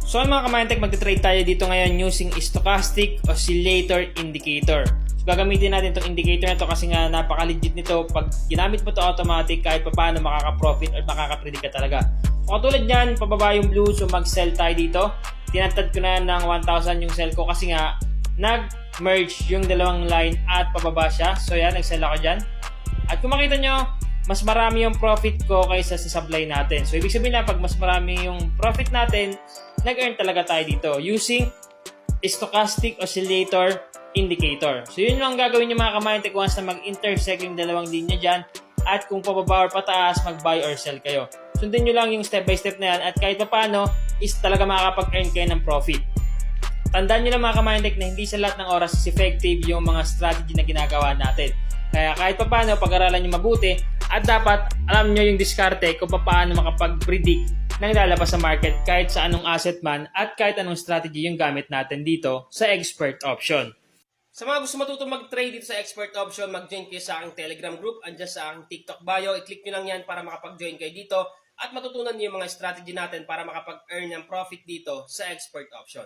So mga kamantek, magte-trade tayo dito ngayon using Stochastic Oscillator Indicator. So gagamitin natin itong indicator na to kasi nga napaka-legit nito. Pag ginamit mo to automatic, kahit pa paano makaka-profit or makaka-predict ka talaga. So katulad nyan, pababa yung blue, so mag-sell tayo dito. Tinatad ko na ng 1,000 yung sell ko kasi nga nag-merge yung dalawang line at pababa siya. So yan, nag-sell ako dyan. At kung makita nyo, mas marami yung profit ko kaysa sa supply natin. So ibig sabihin na pag mas marami yung profit natin, nag-earn talaga tayo dito using Stochastic Oscillator Indicator. So yun yung gagawin nyo mga kamantek once na mag-intersect yung dalawang linya dyan at kung pababa or pataas, mag-buy or sell kayo. Sundin nyo lang yung step by step na yan at kahit pa paano is talaga makakapag-earn kayo ng profit. Tandaan nyo lang mga kamantek na hindi sa lahat ng oras is effective yung mga strategy na ginagawa natin. Kaya kahit pa paano, pag-aralan nyo mabuti at dapat alam nyo yung diskarte kung paano makapag-predict ng lalabas sa market kahit sa anong asset man at kahit anong strategy yung gamit natin dito sa expert option. Sa mga gusto matutong mag-trade dito sa expert option, mag-join kayo sa aking Telegram group, andyan sa aking TikTok bio. I-click nyo lang yan para makapag-join kayo dito at matutunan nyo yung mga strategy natin para makapag-earn ng profit dito sa expert option.